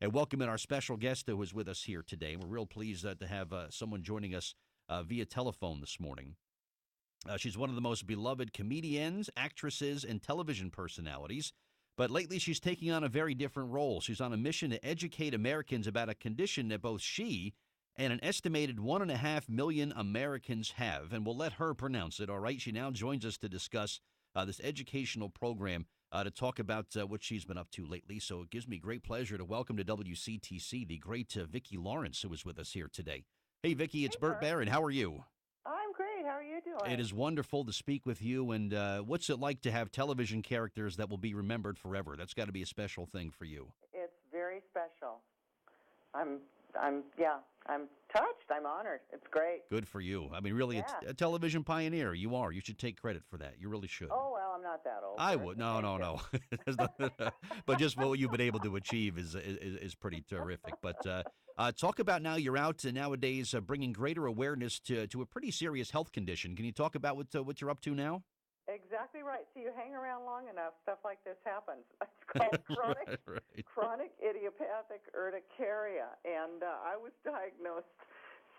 and welcome in our special guest who is with us here today. We're real pleased to have someone joining us via telephone this morning. She's one of the most beloved comedians, actresses, and television personalities. But lately, she's taking on a very different role. She's on a mission to educate Americans about a condition that both she and an estimated 1.5 million Americans have. And we'll let her pronounce it, all right? She now joins us to discuss this educational program to talk about what she's been up to lately. So it gives me great pleasure to welcome to WCTC the great Vicki Lawrence, who is with us here today. Hey, Vicki, it's Bert Barron. How are you? I'm great. How are you doing? It is wonderful to speak with you. And what's it like to have television characters that will be remembered forever? That's got to be a special thing for you. It's very special. I'm touched. I'm honored. It's great. Good for you. I mean, really, Yeah. a television pioneer. You are. You should take credit for that. You really should. Oh, well, I'm not that old. I would. No. But just what you've been able to achieve is pretty terrific. But talk about now you're out nowadays bringing greater awareness to a pretty serious health condition. Can you talk about what you're up to now? Exactly right. So you hang around long enough, stuff like this happens. It's called chronic idiopathic urticaria. And I was diagnosed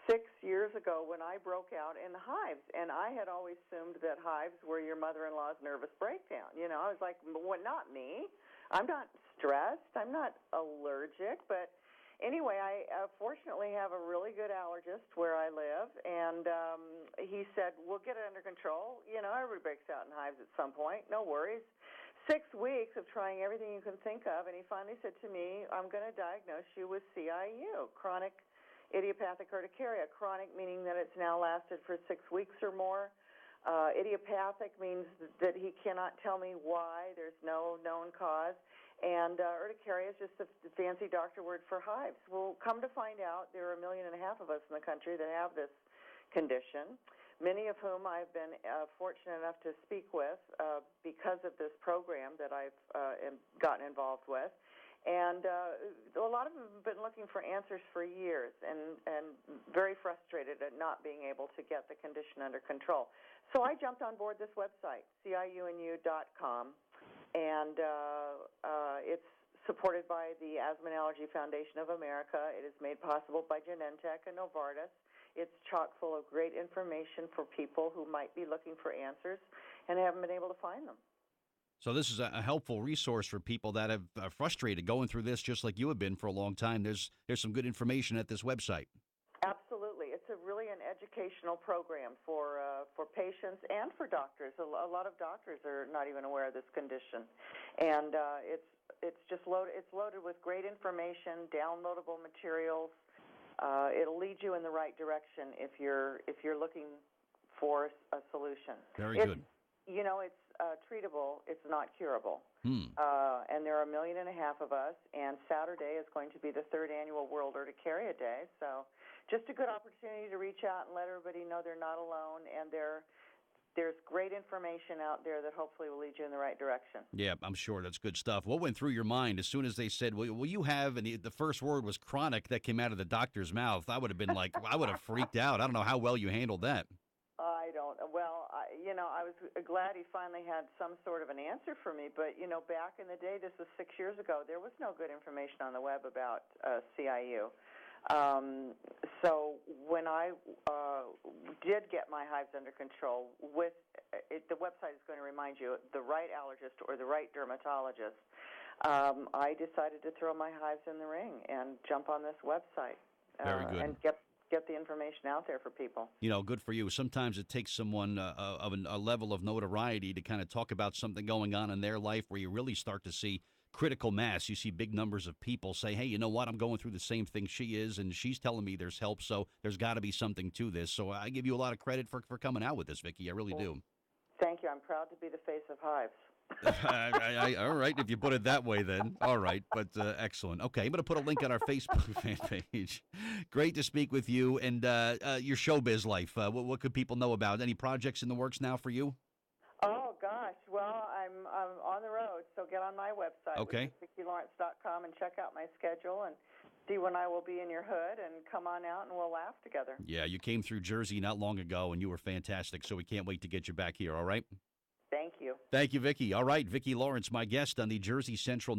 6 years ago when I broke out in hives. And I had always assumed that hives were your mother-in-law's nervous breakdown. You know, I was like, well, not me. I'm not stressed. I'm not allergic. But anyway, I fortunately have a really good allergist where I live, and he said, we'll get it under control. You know, everybody breaks out in hives at some point. No worries. 6 weeks of trying everything you can think of, and he finally said to me, I'm going to diagnose you with CIU, chronic idiopathic urticaria. Chronic meaning that it's now lasted for 6 weeks or more. Idiopathic means that he cannot tell me why. There's no known cause. And urticaria is just a fancy doctor word for hives. Well, come to find out, there are 1.5 million of us in the country that have this condition, many of whom I've been fortunate enough to speak with because of this program that I've gotten involved with. And a lot of them have been looking for answers for years and very frustrated at not being able to get the condition under control. So I jumped on board this website, ciunu.com, and it's supported by the Asthma and Allergy Foundation of America. It is made possible by Genentech and Novartis. It's chock full of great information for people who might be looking for answers and haven't been able to find them. So this is a helpful resource for people that have frustrated going through this just like you have been for a long time. There's some good information at this website. Absolutely. It's really an educational program for patients and for doctors. A lot of doctors are not even aware of this condition. And it's just loaded. It's loaded with great information, downloadable materials. It'll lead you in the right direction if you're looking for a solution. Very good. You know, it's treatable. It's not curable. And there are 1.5 million of us, and Saturday is going to be the 3rd annual World Urticaria Day. So just a good opportunity to reach out and let everybody know they're not alone, and there's great information out there that hopefully will lead you in the right direction. Yeah, I'm sure that's good stuff. What went through your mind as soon as they said, will you have, and the first word was chronic that came out of the doctor's mouth? I would have been like, I would have freaked out. I don't know how well you handled that. I don't. Well, I was glad he finally had some sort of an answer for me. But, back in the day, this was 6 years ago, there was no good information on the web about CIU. So when I did get my hives under control, the website is going to remind you, the right allergist or the right dermatologist, I decided to throw my hives in the ring and jump on this website. Very good. And get the information out there for people. Good for you. Sometimes it takes someone of a level of notoriety to kind of talk about something going on in their life where you really start to see critical mass. You see big numbers of people say, hey, you know what, I'm going through the same thing she is, and she's telling me there's help, so there's got to be something to this. So I give you a lot of credit for coming out with this, Vicki. I really do. Thank you. I'm proud to be the face of hives. All right, if you put it that way, then. All right, but excellent. Okay, I'm going to put a link on our Facebook fan page. Great to speak with you, and your showbiz life. What could people know about? Any projects in the works now for you? Oh, gosh. Well, I'm on the road, so get on my website, okay, VickiLawrence.com, and check out my schedule and see when I will be in your hood, and come on out, and we'll laugh together. Yeah, you came through Jersey not long ago, and you were fantastic, so we can't wait to get you back here, all right? Thank you. Thank you, Vicki. All right, Vicki Lawrence, my guest on the Jersey Central